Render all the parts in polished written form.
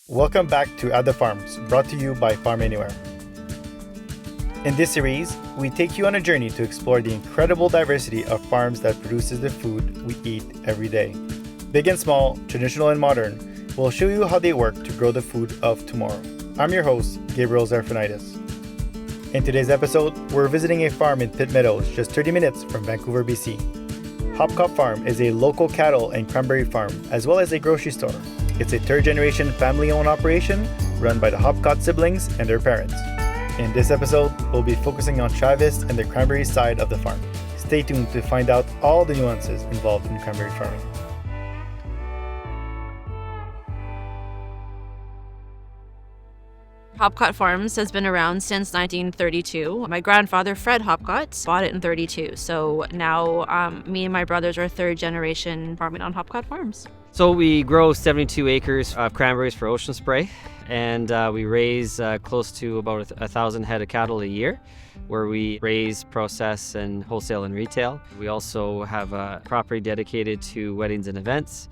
Welcome back to At the Farms, brought to you by FarmAnywhere. In this series, we take you on a journey to explore the incredible diversity of farms that produces the food we eat every day. Big and small, traditional and modern, we'll show you how they work to grow the food of tomorrow. I'm your host, Gabriel Zarfanitis. In today's episode, we're visiting a farm in Pitt Meadows, just 30 minutes from Vancouver, BC. Hopcott Farm is a local cattle and cranberry farm, as well as a grocery store. It's a third-generation family-owned operation run by the Hopcott siblings and their parents. In this episode, we'll be focusing on Travis and the cranberry side of the farm. Stay tuned to find out all the nuances involved in cranberry farming. Hopcott Farms has been around since 1932. My grandfather, Fred Hopcott, bought it in 32. So now me and my brothers are third generation farming on Hopcott Farms. So we grow 72 acres of cranberries for ocean spray, and we raise close to about 1,000 head of cattle a year, where we raise, process, and wholesale and retail. We also have a property dedicated to weddings and events.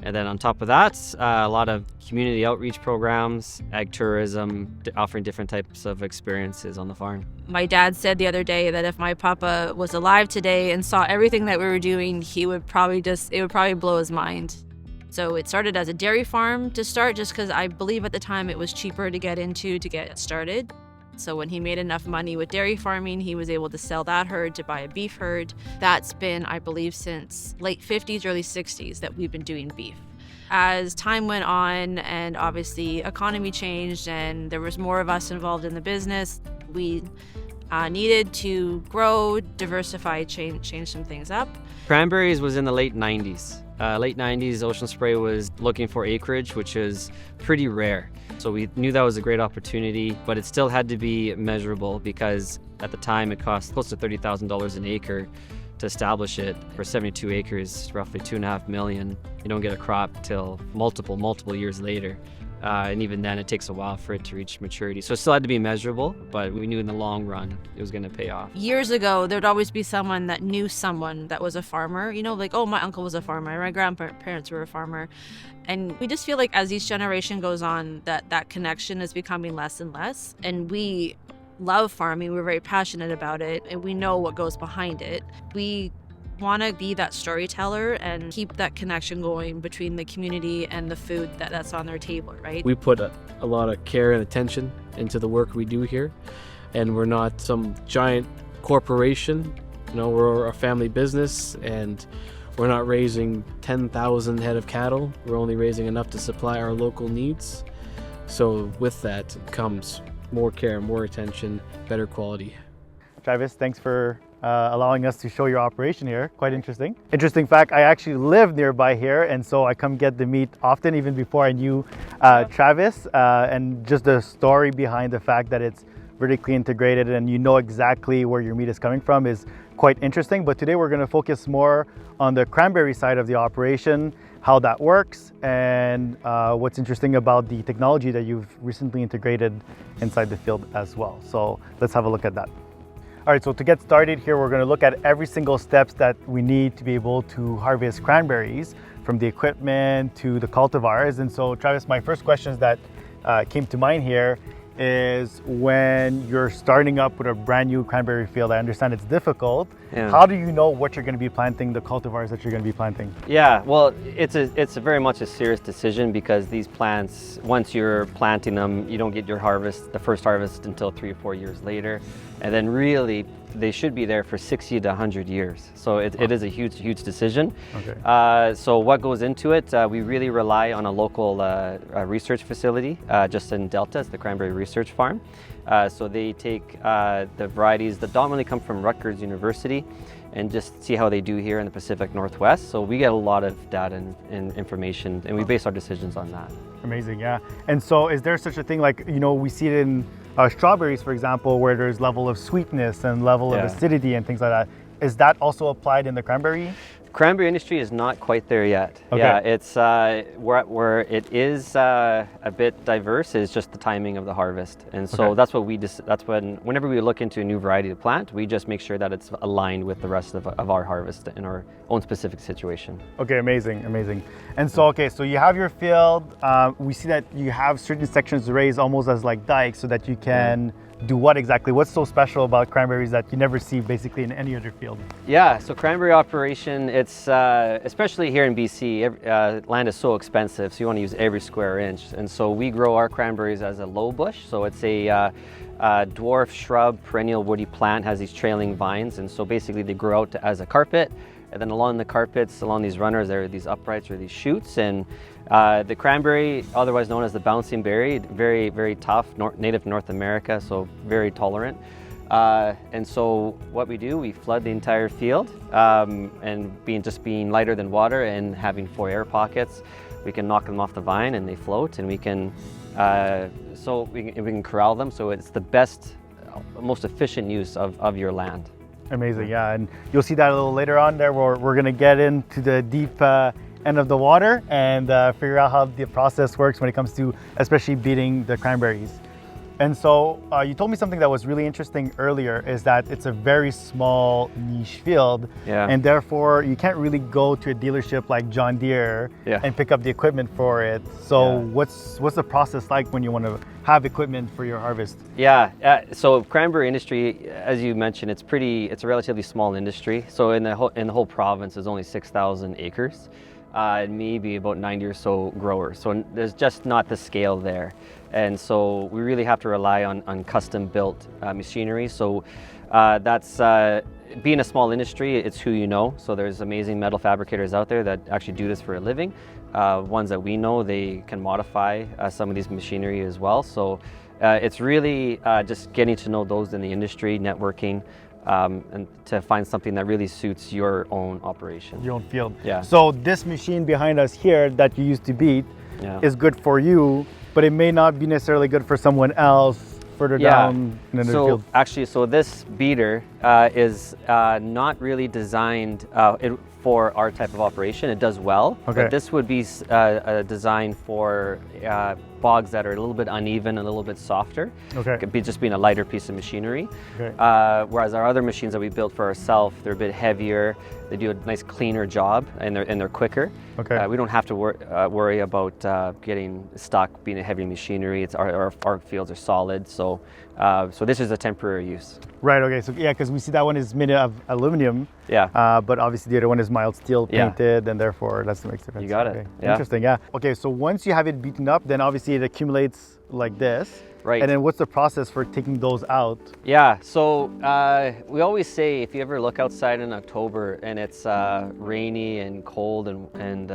And then on top of that, a lot of community outreach programs, ag tourism, offering different types of experiences on the farm. My dad said the other day that if my papa was alive today and saw everything that we were doing, it would probably blow his mind. So it started as a dairy farm to start, just because I believe at the time it was cheaper to get started. So when he made enough money with dairy farming, he was able to sell that herd to buy a beef herd. That's been, I believe, since late 50s, early 60s that we've been doing beef. As time went on and obviously economy changed and there was more of us involved in the business, we needed to grow, diversify, change some things up. Cranberries was in the late 90s. Late 90s, Ocean Spray was looking for acreage, which is pretty rare. So we knew that was a great opportunity, but it still had to be measurable because at the time it cost close to $30,000 an acre to establish it. For 72 acres, roughly $2.5 million. You don't get a crop till multiple years later. And even then, it takes a while for it to reach maturity. So it still had to be measurable, but we knew in the long run it was going to pay off. Years ago, there'd always be someone that knew someone that was a farmer. Like, oh, my uncle was a farmer, my grandparents were a farmer. And we just feel like as each generation goes on, that connection is becoming less and less. And we love farming, we're very passionate about it, and we know what goes behind it. We want to be that storyteller and keep that connection going between the community and the food that's on their table, right? We put a lot of care and attention into the work we do here, and we're not some giant corporation. We're a family business, and we're not raising 10,000 head of cattle. We're only raising enough to supply our local needs. So with that comes more care, more attention, better quality. Travis, thanks for allowing us to show your operation here. Quite interesting. Interesting fact, I actually live nearby here, and so I come get the meat often, even before I knew Travis, and just the story behind the fact that it's vertically integrated and you know exactly where your meat is coming from is quite interesting. But today we're going to focus more on the cranberry side of the operation, how that works, and what's interesting about the technology that you've recently integrated inside the field as well. So let's have a look at that. All right, so to get started here, we're going to look at every single steps that we need to be able to harvest cranberries, from the equipment to the cultivars. And so Travis, my first questions that came to mind here is when you're starting up with a brand new cranberry field, I understand it's difficult. Yeah. How do you know what you're going to be planting, the cultivars that you're going to be planting? Yeah, well, it's a very much a serious decision because these plants, once you're planting them, you don't get your harvest, the first harvest, until 3 or 4 years later. And then really, they should be there for 60 to 100 years. So it is a huge decision. Okay. So what goes into it? We really rely on a local research facility just in Delta. It's the Cranberry Research Farm. So they take the varieties that dominantly come from Rutgers University and just see how they do here in the Pacific Northwest. So we get a lot of data and information, and we base our decisions on that. Amazing, yeah. And so is there such a thing like, we see it in strawberries, for example, where there's level of sweetness and level of acidity and things like that. Is that also applied in the cranberry? Cranberry industry is not quite there yet. Okay. Yeah, it's where it is a bit diverse is just the timing of the harvest, and so Okay. that's what we just whenever we look into a new variety to plant, we just make sure that it's aligned with the rest of our harvest in our own specific situation. Okay, amazing, amazing. And so, okay, so you have your field. We see that you have certain sections raised almost as like dikes so that you can do what exactly? What's so special about cranberries that you never see basically in any other field? Yeah, so cranberry operation, it's especially here in BC, land is so expensive, so you want to use every square inch. And so we grow our cranberries as a low bush, so it's a dwarf shrub, perennial woody plant, has these trailing vines, and so basically they grow out as a carpet. And then along the carpets, along these runners, there are these uprights or these shoots. And the cranberry, otherwise known as the bouncing berry, very, very tough, native to North America, so very tolerant. And so what we do, we flood the entire field, and being lighter than water and having 4 air pockets, we can knock them off the vine and they float, and we can corral them. So it's the best, most efficient use of your land. Amazing, yeah, and you'll see that a little later on there where we're gonna get into the deep end of the water and figure out how the process works when it comes to especially beating the cranberries. And so you told me something that was really interesting earlier, is that it's a very small niche field, and therefore you can't really go to a dealership like John Deere and pick up the equipment for it. So what's the process like when you want to have equipment for your harvest? So cranberry industry, as you mentioned, it's a relatively small industry. So in the whole province, there's only 6,000 acres. And maybe about 90 or so growers. So there's just not the scale there. And so we really have to rely on custom built machinery. So that's, being a small industry, it's who you know. So there's amazing metal fabricators out there that actually do this for a living. Ones that we know, they can modify some of these machinery as well. So it's really just getting to know those in the industry, networking, and to find something that really suits your own operation. Your own field. Yeah. So this machine behind us here that you used to beat is good for you, but it may not be necessarily good for someone else further down in the field. Actually, so this beater is not really designed for our type of operation. It does well, but this would be designed for bogs that are a little bit uneven, a little bit softer. It could be just being a lighter piece of machinery. Whereas our other machines that we built for ourselves, they're a bit heavier. They do a nice cleaner job, and they're quicker. We don't have to worry about getting stuck being a heavy machinery. It's our fields are solid, so this is a temporary use. Right. Okay. So because we see that one is made of aluminum. But obviously the other one is mild steel painted, and therefore that's the makes difference. You got it. Interesting. Yeah. Okay. So once you have it beaten up, then obviously it accumulates like this. Right. And then what's the process for taking those out? So we always say if you ever look outside in October and it's rainy and cold and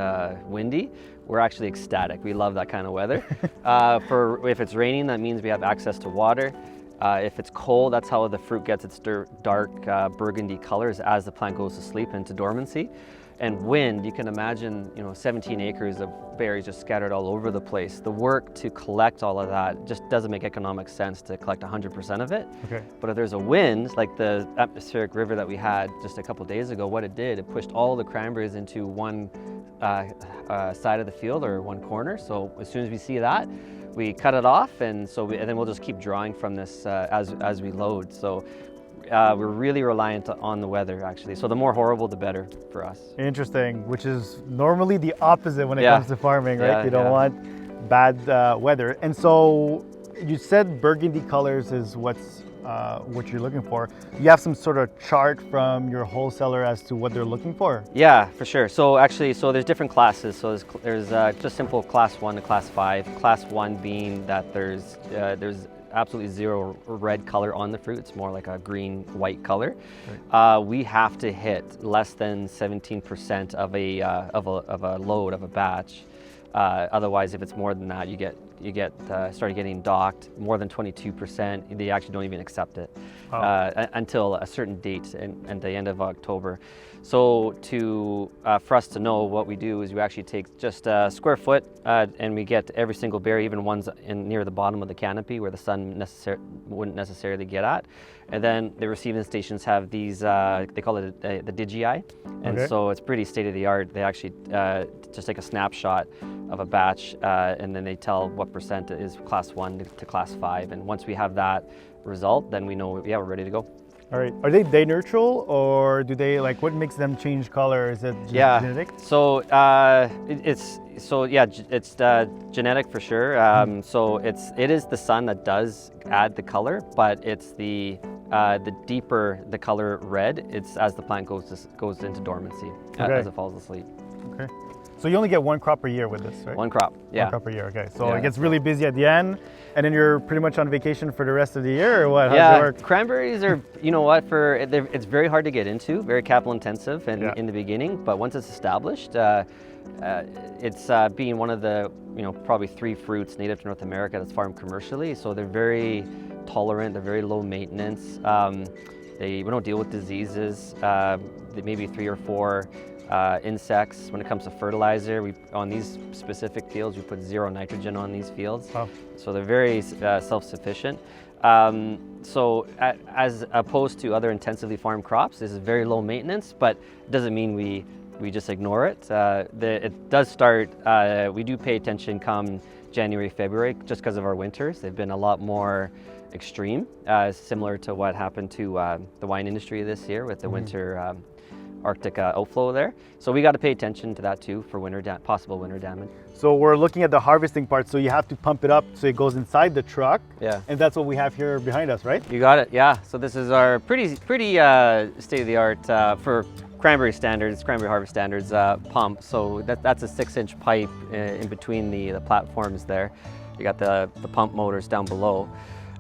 windy, we're actually ecstatic. We love that kind of weather. If it's raining, that means we have access to water. If it's cold, that's how the fruit gets its dark burgundy colors as the plant goes to sleep into dormancy. And wind, you can imagine, 17 acres of berries just scattered all over the place. The work to collect all of that just doesn't make economic sense to collect 100% of it. But if there's a wind, like the atmospheric river that we had just a couple days ago, what it did, it pushed all the cranberries into one side of the field or one corner. So as soon as we see that, we cut it off, and then we'll just keep drawing from this as we load. So we're really reliant on the weather, actually. So the more horrible, the better for us. Interesting. Which is normally the opposite when it comes to farming, right? You don't want bad weather. And so you said burgundy colors is what you're looking for. You have some sort of chart from your wholesaler as to what they're looking for? Yeah, for sure. So actually, there's different classes. So there's just simple class 1 to class 5. Class 1 being that there's absolutely zero red color on the fruit. It's more like a green-white color. We have to hit less than 17% of a load of a batch Otherwise, if it's more than that, you get started getting docked more than 22%. They actually don't even accept it until a certain date and the end of October. So for us to know, what we do is we actually take just a square foot and we get every single berry, even ones near the bottom of the canopy where the sun wouldn't necessarily get at. And then the receiving stations have these, they call it the Digi-Eye. And so it's pretty state of the art. They actually just take a snapshot of a batch and then they tell what percent is class 1 to class 5. And once we have that result, then we know, yeah, we're ready to go. All right. Are they day neutral, or do they, like, what makes them change color? Is it genetic? So it's genetic for sure. So it is the sun that does add the color, but it's the deeper the color red, it's as the plant goes into dormancy as it falls asleep. Okay. So you only get one crop per year with this, right? One crop, yeah. One crop per year, okay. So it gets really busy at the end, and then you're pretty much on vacation for the rest of the year, or what? How does it work? Cranberries are, you know what, it's very hard to get into, very capital intensive in the beginning, but once it's established, it's being one of the, probably 3 fruits native to North America that's farmed commercially, so they're very tolerant, they're very low maintenance. We don't deal with diseases, maybe 3 or 4 insects. When it comes to fertilizer, on these specific fields, we put 0 nitrogen on these fields. Oh. So they're very self-sufficient. So as opposed to other intensively farmed crops, this is very low maintenance, but it doesn't mean we just ignore it. It does start, we do pay attention come January, February, just because of our winters. They've been a lot more extreme, similar to what happened to the wine industry this year with the winter Arctic outflow there. So we got to pay attention to that too for possible winter damage. So we're looking at the harvesting part, so you have to pump it up so it goes inside the truck. Yeah. And that's what we have here behind us, right? You got it, yeah. So this is our pretty state-of-the-art for cranberry standards, cranberry harvest standards pump. So that's a 6-inch pipe in between the platforms there. You got the pump motors down below.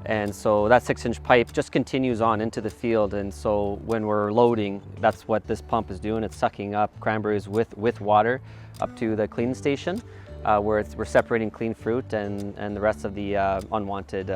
And so that 6-inch pipe just continues on into the field, and so when we're loading, that's what this pump is doing. It's sucking up cranberries with water up to the cleaning station, where we're separating clean fruit and the rest of the unwanted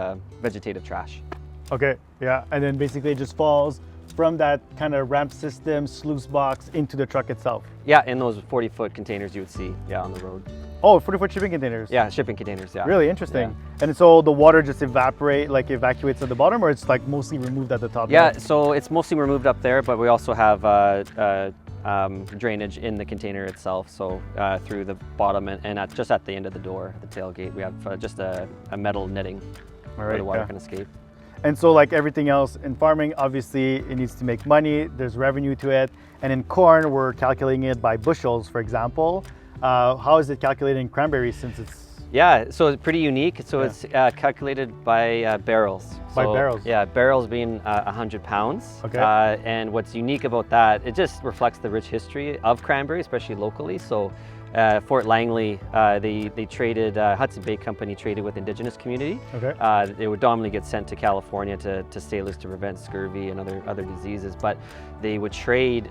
vegetative trash. Okay, yeah, and then basically it just falls from that kind of ramp system, sluice box, into the truck itself. Yeah, in those 40-foot containers you would see, on the road. Oh, 40-foot shipping containers? Yeah, shipping containers, yeah. Really interesting. Yeah. And so the water just evacuates at the bottom, or it's like mostly removed at the top? Yeah, so it's mostly removed up there, but we also have drainage in the container itself, so through the bottom and just at the end of the door, the tailgate, we have just a metal netting where the water can escape. And so like everything else in farming, obviously it needs to make money, there's revenue to it. And in corn, we're calculating it by bushels, for example. How is it calculated in cranberries since it's... Yeah, so it's pretty unique. So it's calculated by barrels. By barrels? Yeah, barrels being 100 pounds. Okay. And what's unique about that, it just reflects the rich history of cranberry, especially locally. So Fort Langley, they traded, Hudson Bay Company traded with indigenous community. Okay. They would dominantly get sent to California to sailors to prevent scurvy and other diseases, but they would trade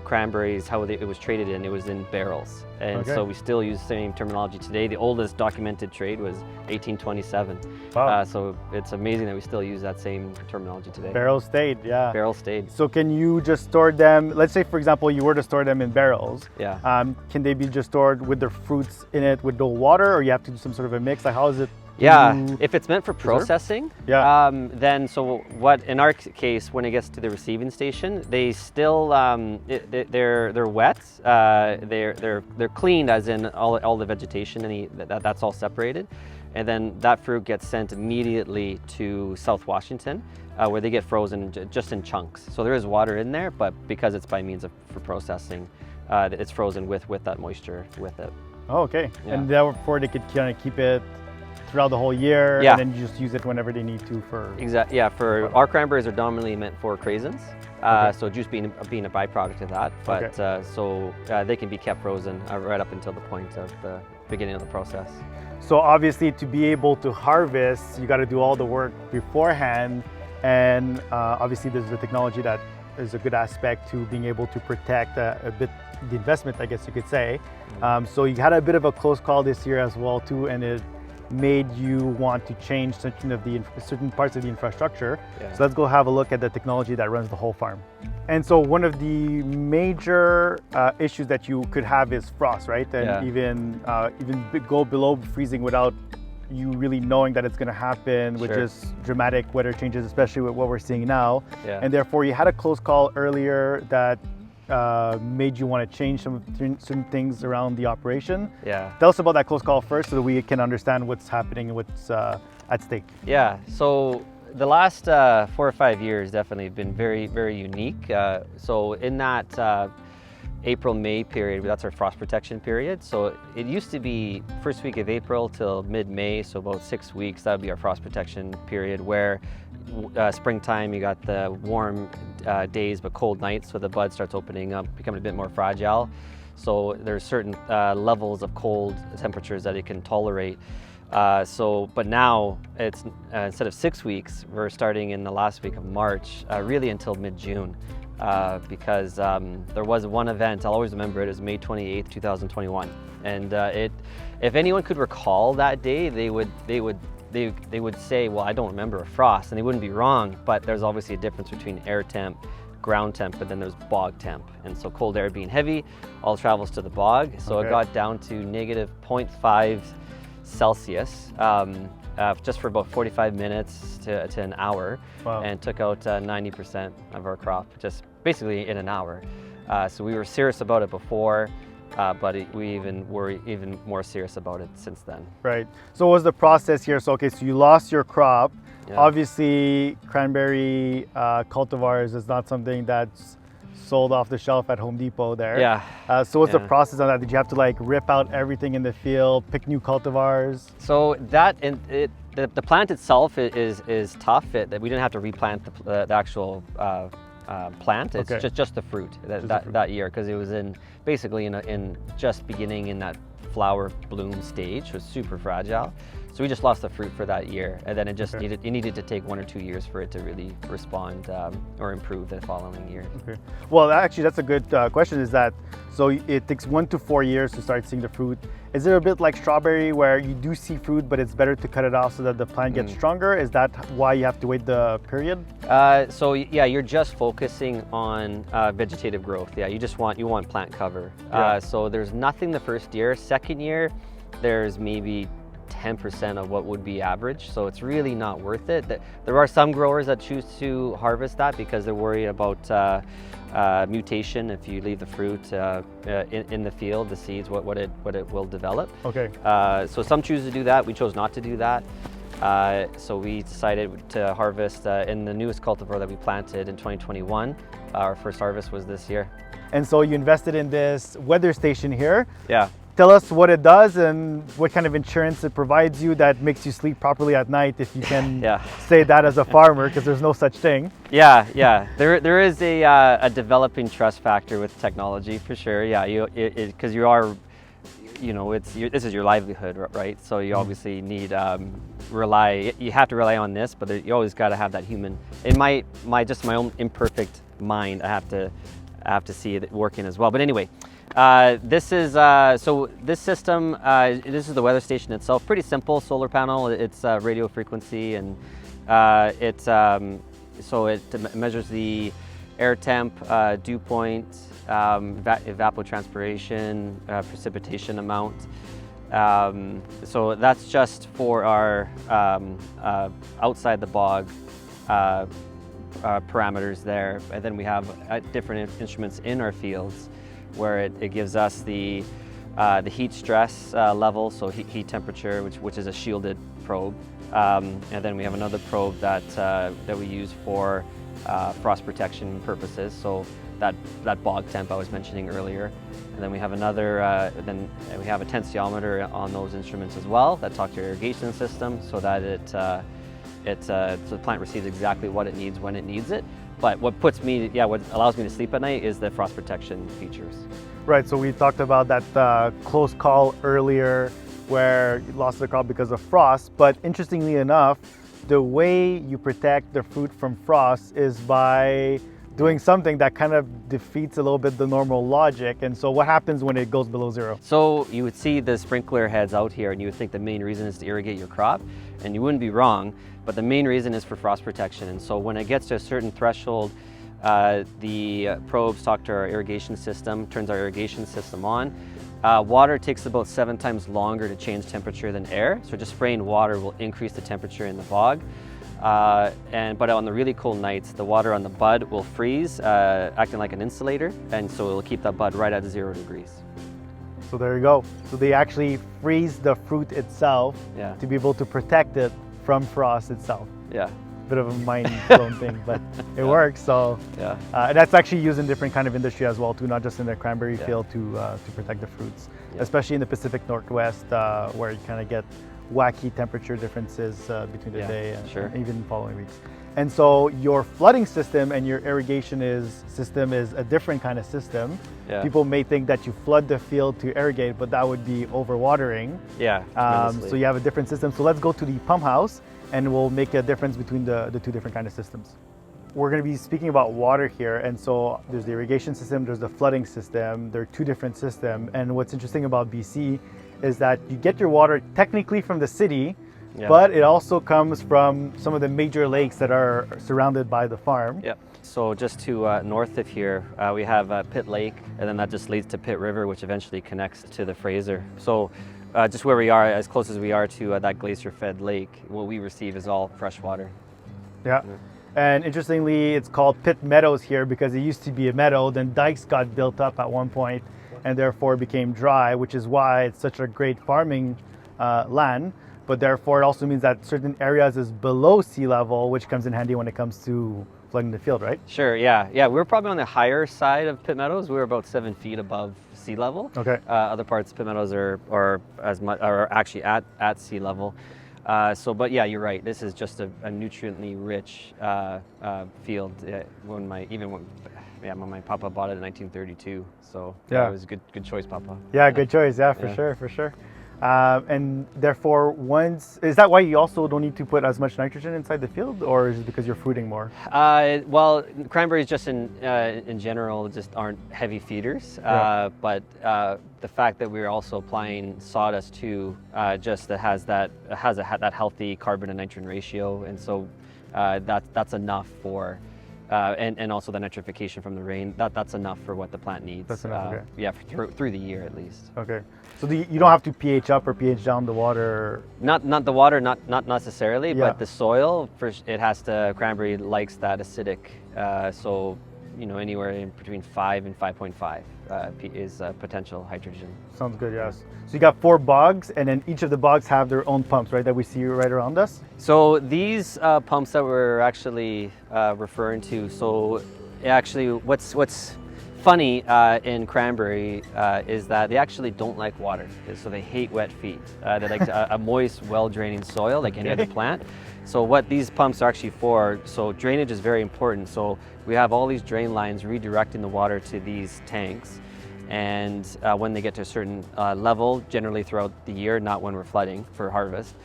cranberries, it was traded in, it was in barrels. And so we still use the same terminology today. The oldest documented trade was 1827. Wow. So it's amazing that we still use that same terminology today. Barrel stayed, yeah. Barrel stayed. So can you just store them, let's say for example you were to store them in barrels, can they be just stored with their fruits in it with no water, or you have to do some sort of a mix? Like how is it? Yeah, if it's meant for processing, then so what in our case, when it gets to the receiving station, they still they're wet, they're cleaned, as in all the vegetation, that's all separated, and then that fruit gets sent immediately to South Washington, where they get frozen just in chunks. So there is water in there, but because it's by means for processing, it's frozen with that moisture with it. Oh, okay. Yeah. And therefore they could kind of keep it throughout the whole year, and then you just use it whenever they need to for... Exactly, yeah. For our cranberries are dominantly meant for craisins, so juice being a byproduct of that, but so they can be kept frozen right up until the point of the beginning of the process. So obviously to be able to harvest, you got to do all the work beforehand, and obviously there's the technology that is a good aspect to being able to protect a bit the investment, I guess you could say. So you had a bit of a close call this year as well too, and it made you want to change certain parts of the infrastructure. Yeah. So let's go have a look at the technology that runs the whole farm. And so one of the major issues that you could have is frost, right? And even go below freezing without you really knowing that it's going to happen with just dramatic weather changes, especially with what we're seeing now. Yeah. And therefore you had a close call earlier that made you want to change certain things around the operation. Yeah. Tell us about that close call first so that we can understand what's happening and what's at stake. Yeah, so the last 4 or 5 years definitely have been very, very unique. So in that April-May period, that's our frost protection period. So it used to be first week of April till mid-May, so about 6 weeks, that would be our frost protection period, where springtime, you got the warm days but cold nights, so the bud starts opening up, becoming a bit more fragile. So there's certain levels of cold temperatures that it can tolerate. But now it's instead of 6 weeks, we're starting in the last week of March, really until mid-June, because there was one event, I'll always remember it, was May 28th, 2021. And if anyone could recall that day, they would say, well, I don't remember a frost, and they wouldn't be wrong, but there's obviously a difference between air temp, ground temp, but then there's bog temp. And so cold air being heavy, all travels to the bog. So it got down to negative 0.5 Celsius, just for about 45 minutes to an hour, and took out 90% of our crop, just basically in an hour. So we were serious about it before, but we were even more serious about it since then. Right. So what was the process here? So so you lost your crop. Yeah. Obviously, cranberry cultivars is not something that's sold off the shelf at Home Depot there. Yeah. So what's the process on that? Did you have to like rip out everything in the field, pick new cultivars? So the plant itself is tough. That we didn't have to replant the actual plant. It's just the fruit that year, because it was basically in just beginning in that flower bloom stage. It was super fragile. So we just lost the fruit for that year, and then it needed to take 1 or 2 years for it to really respond or improve the following year. Okay. Well, actually, that's a good question. Is that so? It takes 1 to 4 years to start seeing the fruit. Is it a bit like strawberry, where you do see fruit, but it's better to cut it off so that the plant gets stronger? Is that why you have to wait the period? So yeah, you're just focusing on vegetative growth. Yeah, you want plant cover. So there's nothing the first year. Second year, there's maybe 10% of what would be average, so it's really not worth it. There are some growers that choose to harvest that because they're worried about mutation. If you leave the fruit in the field, the seeds, what it will develop. Okay. So some choose to do that. We chose not to do that. So we decided to harvest in the newest cultivar that we planted in 2021. Our first harvest was this year. And so you invested in this weather station here. Yeah. Tell us what it does and what kind of insurance it provides you that makes you sleep properly at night, if you can say that as a farmer, because there's no such thing. Yeah. There is a developing trust factor with technology for sure. Yeah, because you are, this is your livelihood, right? So you obviously need you have to rely on this, but you always got to have that human. In my own imperfect mind, I have to see it working as well. But anyway. This is this system. This is the weather station itself. Pretty simple solar panel. It's radio frequency, and so it measures the air temp, dew point, evapotranspiration, precipitation amount. So that's just for our outside the bog parameters there, and then we have different instruments in our fields, where it gives us the heat stress level, so heat temperature, which is a shielded probe, and then we have another probe that we use for frost protection purposes, so that bog temp I was mentioning earlier, and then we have another. Then we have a tensiometer on those instruments as well that talk to your irrigation system, so that so the plant receives exactly what it needs when it needs it. But what allows me to sleep at night is the frost protection features. Right, so we talked about that close call earlier where you lost the crop because of frost, but interestingly enough, the way you protect the fruit from frost is by doing something that kind of defeats a little bit the normal logic. And so what happens when it goes below zero? So you would see the sprinkler heads out here and you would think the main reason is to irrigate your crop, and you wouldn't be wrong, but the main reason is for frost protection. And so when it gets to a certain threshold, the probes talk to our irrigation system, turns our irrigation system on. Water takes about 7 times longer to change temperature than air, so just spraying water will increase the temperature in the bog. But on the really cold nights, the water on the bud will freeze, acting like an insulator, and so it'll keep that bud right at 0 degrees. So there you go. So they actually freeze the fruit itself to be able to protect it from frost itself. Yeah. Bit of a mind-blown thing, but it works. So and that's actually used in different kind of industry as well too, not just in the cranberry field to protect the fruits, especially in the Pacific Northwest, where you kind of get wacky temperature differences between the day and even following weeks. And so your flooding system and your irrigation system is a different kind of system. Yeah. People may think that you flood the field to irrigate, but that would be overwatering. Yeah. So you have a different system. So let's go to the pump house and we'll make a difference between the two different kind of systems. We're going to be speaking about water here, and so there's the irrigation system, there's the flooding system. They're two different systems, and what's interesting about BC is that you get your water technically from the city, but it also comes from some of the major lakes that are surrounded by the farm. Yep. So just to north of here, we have Pitt Lake, and then that just leads to Pitt River, which eventually connects to the Fraser. So just where we are, as close as we are to that glacier-fed lake, what we receive is all fresh water. Yeah. And interestingly, it's called Pitt Meadows here because it used to be a meadow, then dikes got built up at one point and therefore became dry, which is why it's such a great farming land. But therefore, it also means that certain areas is below sea level, which comes in handy when it comes to flooding the field, right? Sure, yeah. We're probably on the higher side of Pitt Meadows. We're about 7 feet above sea level. Okay. Other parts of Pitt Meadows are actually at sea level. But yeah, you're right. This is just a nutriently rich field. When my papa bought it in 1932, so it was a good choice, Papa. Yeah, good choice. Yeah, for sure. And therefore, is that why you also don't need to put as much nitrogen inside the field, or is it because you're fruiting more? Well, cranberries just in general just aren't heavy feeders, but the fact that we're also applying sawdust too, just that has that healthy carbon and nitrogen ratio, and so that's enough for. And also the nitrification from the rain, that's enough for what the plant needs. That's enough, okay. Yeah, through the year at least. Okay. So you don't have to pH up or pH down the water? Not the water, not necessarily, but the soil, cranberry likes that acidic, so anywhere in between 5 and 5.5 is potential hydrogen. Sounds good, yes. So you got 4 bogs, and then each of the bogs have their own pumps, right, that we see right around us? So these pumps that we're actually referring to, so actually what's funny in cranberry is that they actually don't like water, so they hate wet feet. They like a moist, well-draining soil like any other plant. So what these pumps are actually for, so drainage is very important. So we have all these drain lines redirecting the water to these tanks. And when they get to a certain level, generally throughout the year, not when we're flooding for harvest,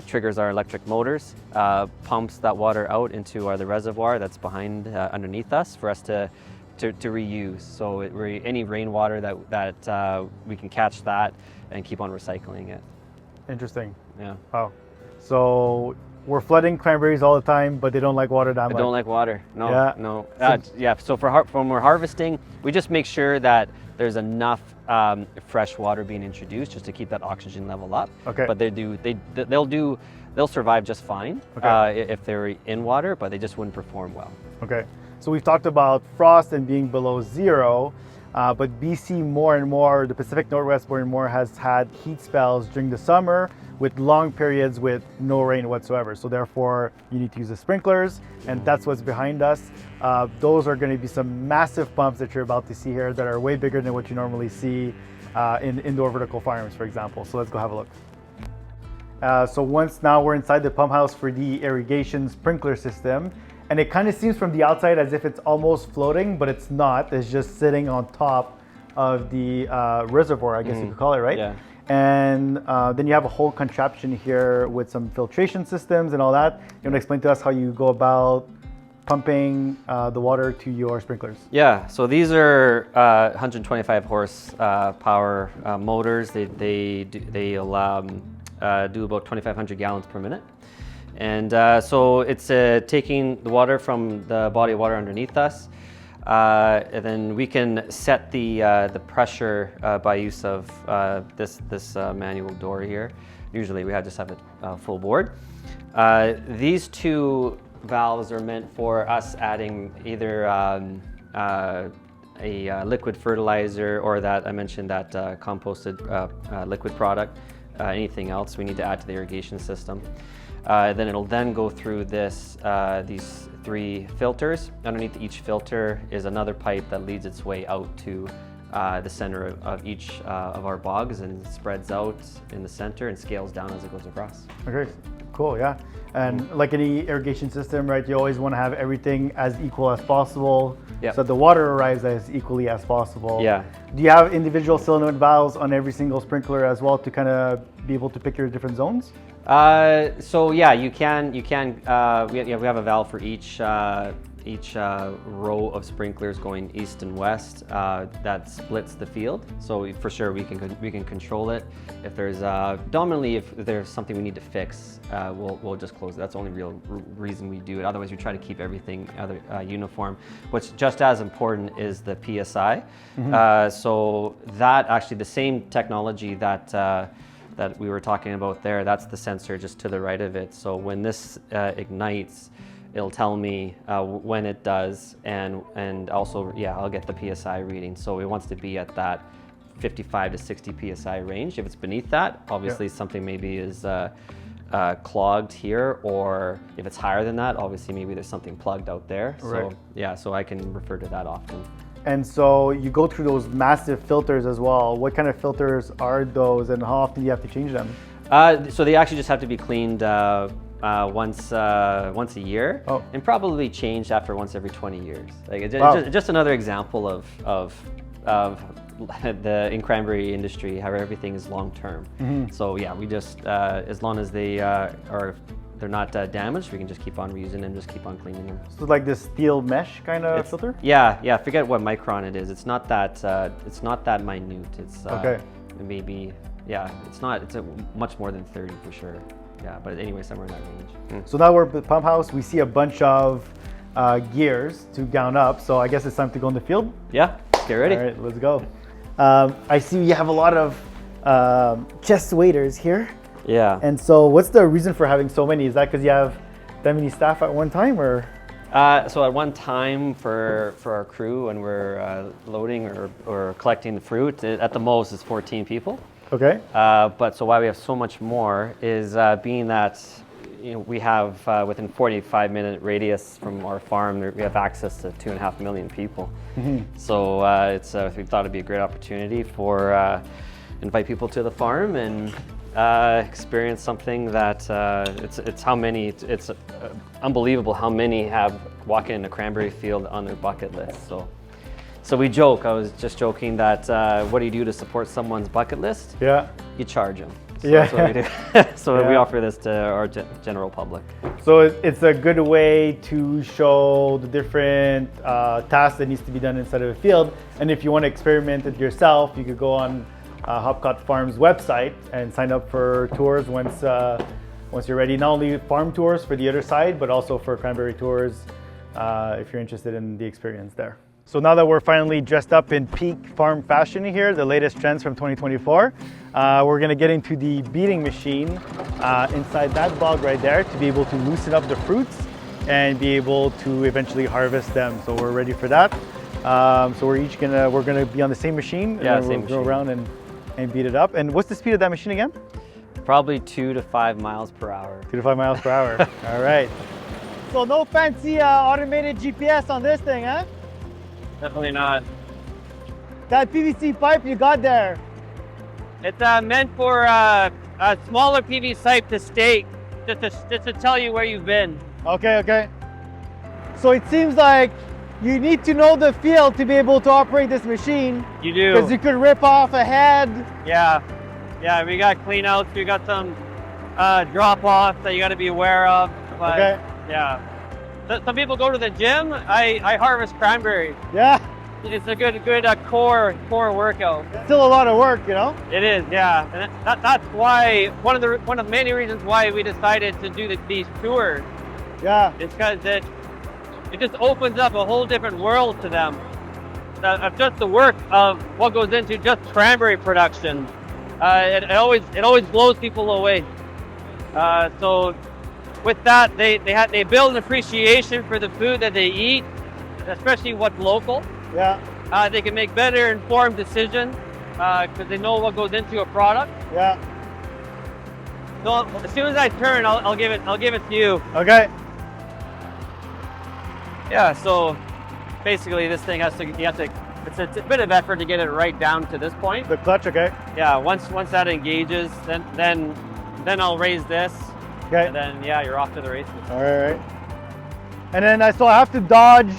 triggers our electric motors, pumps that water out into the reservoir that's behind, underneath us for us to reuse. So any rainwater that we can catch that and keep on recycling it. Interesting. Yeah. Wow. So we're flooding cranberries all the time, but they don't like water that much. They don't like water. No. Yeah. No. So when we're harvesting, we just make sure that there's enough fresh water being introduced just to keep that oxygen level up. Okay. But they'll survive just fine if they're in water, but they just wouldn't perform well. Okay. So we've talked about frost and being below zero, but BC more and more, the Pacific Northwest more and more has had heat spells during the summer with long periods with no rain whatsoever. So therefore, you need to use the sprinklers, and that's what's behind us. Those are going to be some massive pumps that you're about to see here that are way bigger than what you normally see in indoor vertical farms, for example. So let's go have a look. So now we're inside the pump house for the irrigation sprinkler system. And it kind of seems from the outside as if it's almost floating, but it's not. It's just sitting on top of the reservoir, I guess you could call it, right? Yeah. And then you have a whole contraption here with some filtration systems and all that. You want to explain to us how you go about pumping the water to your sprinklers? Yeah, so these are 125 horse power motors. They allow, do about 2,500 gallons per minute. And so it's taking the water from the body of water underneath us. And then we can set the pressure by use of this manual door here. Usually we just have it full board. These two valves are meant for us adding either a liquid fertilizer or that I mentioned, that composted liquid product. Anything else we need to add to the irrigation system. Then it'll then go through these 3 filters. Underneath each filter is another pipe that leads its way out to the center of each of our bogs, and spreads out in the center and scales down as it goes across. Okay, cool, yeah. And like any irrigation system, right, you always want to have everything as equal as possible, Yep. so the water arrives as equally as possible. Yeah. Do you have individual solenoid valves on every single sprinkler as well to kind of be able to pick your different zones? So yeah, you can. We have a valve for each row of sprinklers going east and west that splits the field. So for sure we can control it. If there's dominantly if there's something we need to fix, we'll just close it. That's the only real reason we do it. Otherwise, we try to keep everything uniform. What's just as important is the PSI. So that actually the same technology that we were talking about there, that's the sensor just to the right of it. So when this ignites, it'll tell me when it does, and also, yeah, I'll get the PSI reading. So it wants to be at that 55 to 60 PSI range. If it's beneath that, obviously something maybe is clogged here, or if it's higher than that, obviously maybe there's something plugged out there. Right. So yeah, so I can refer to that often. And so you go through those massive filters as well. What kind of filters are those, and how often do you have to change them? So they actually just have to be cleaned once a year, and probably changed after once every 20 years. Like just another example of the in Cranberry industry, how everything is long term. So yeah, we just as long as they're not damaged, we can just keep on reusing them, just keep on cleaning them. So like this steel mesh kind of filter? Yeah. Forget what micron it is. It's not that minute. It's maybe it's much more than 30 for sure. Yeah, but anyway, somewhere in that range. So now we're at the pump house. We see a bunch of gears to gown up. So I guess it's time to go in the field. Yeah, get ready. All right, let's go. I see you have a lot of chest waders here. Yeah. And so what's the reason for having so many? Is that because you have that many staff at one time, or? So at one time for our crew, when we're loading or collecting the fruit, at the most is 14 people. Okay. But so why we have so much more is being that we have within 45-minute radius from our farm, we have access to 2.5 million people. So we thought it'd be a great opportunity for invite people to the farm and experience something that it's unbelievable how many have walking in a cranberry field on their bucket list. So we joke, I was just joking that what do you do to support someone's bucket list? Yeah. You charge them. So that's what we do. So we offer this to our general public. So it's a good way to show the different tasks that needs to be done inside of a field. And if you want to experiment it yourself, you could go on Hopcott Farm's website and sign up for tours once you're ready. Not only farm tours for the other side, but also for cranberry tours if you're interested in the experience there. So now that we're finally dressed up in peak farm fashion here, the latest trends from 2024, we're going to get into the beating machine inside that bog right there to be able to loosen up the fruits and be able to eventually harvest them. So we're ready for that. So we're gonna be on the same machine, and we'll go around and beat it up. And what's the speed of that machine again? Probably 2 to 5 miles per hour. 2 to 5 miles per hour. All right. So no fancy automated GPS on this thing, huh? Definitely not. That PVC pipe you got there. It's meant for a smaller PVC pipe to stake, just to tell you where you've been. Okay. So it seems like you need to know the field to be able to operate this machine. You do. Because you could rip off a head. Yeah, we got clean outs, we got some drop offs that you got to be aware of. But, okay. Yeah. some people go to the gym. I harvest cranberries. Yeah, It's a good core workout. it's still a lot of work, you know? It is, yeah. And that's why one of the many reasons why we decided to do these tours. Yeah, It's because it just opens up a whole different world to them. Of just the work of what goes into just cranberry production. It always blows people away. So with that, they build an appreciation for the food that they eat, especially what's local. yeah, They can make better informed decisions because they know what goes into a product. yeah. So as soon as I turn, I'll give it to you. Okay. Yeah. So basically, this thing it's a bit of effort to get it right down to this point. The clutch, okay. Yeah. Once that engages, then I'll raise this, Okay. and then yeah, you're off to the races. All right. And then I still have to dodge,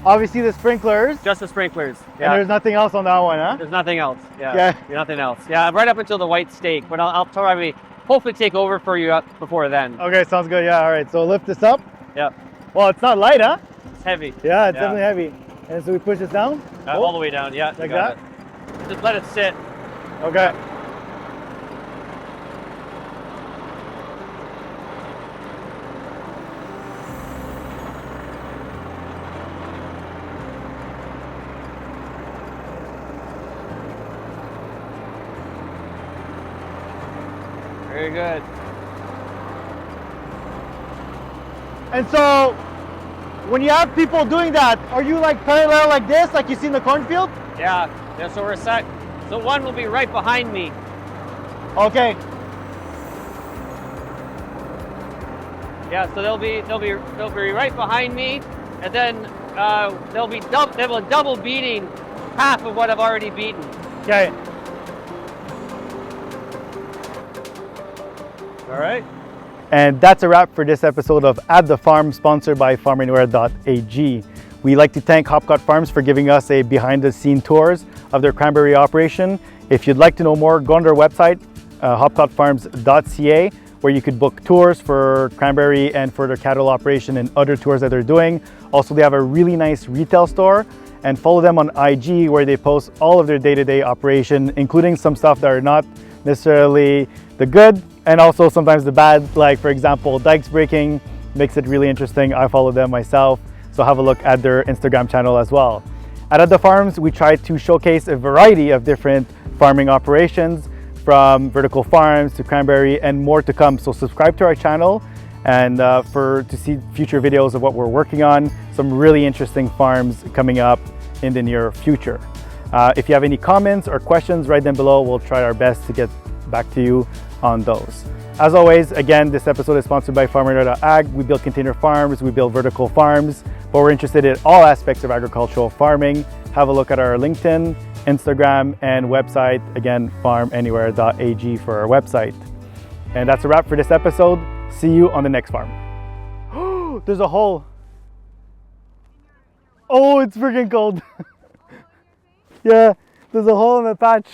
obviously, the sprinklers. Just the sprinklers. And Yeah. there's nothing else on that one, huh? There's nothing else. Yeah. Yeah. Nothing else. Yeah. Right up until the white steak, but I'll probably hopefully take over for you before then. Okay, sounds good. Yeah, all right. So lift this up. Yeah. Well, it's not light, huh? It's heavy. Yeah, it's definitely heavy. And so we push this down? All the way down. Yeah. you Like got that? it. Just let it sit. Okay. Very good. And so when you have people doing that, are you like parallel like this, like you see in the cornfield? Yeah. Yeah. So we're set. So one will be right behind me. Okay. Yeah. So they'll be right behind me, and then they'll be double beating half of what I've already beaten. Okay. All right. And that's a wrap for this episode of At the Farm, sponsored by FarmAnywhere.ag. We'd like to thank Hopcott Farms for giving us a behind-the-scene tours of their cranberry operation. If you'd like to know more, go on their website, hopcottfarms.ca, where you could book tours for cranberry and for their cattle operation and other tours that they're doing. Also, they have a really nice retail store, and follow them on IG, where they post all of their day-to-day operation, including some stuff that are not necessarily the good, and also sometimes the bad, like for example, dikes breaking makes it really interesting. I follow them myself, so have a look at their Instagram channel as well. At the Farms, we try to showcase a variety of different farming operations, from vertical farms to cranberry and more to come. So subscribe to our channel and to see future videos of what we're working on. Some really interesting farms coming up in the near future. If you have any comments or questions, write them below. We'll try our best to get back to you on those. As always, again, this episode is sponsored by FarmAnywhere.ag. We build container farms, we build vertical farms, but we're interested in all aspects of agricultural farming. Have a look at our LinkedIn, Instagram, and website. Again, FarmAnywhere.ag for our website. And that's a wrap for this episode. See you on the next farm. There's a hole. Oh, it's freaking cold. Yeah, there's a hole in the patch.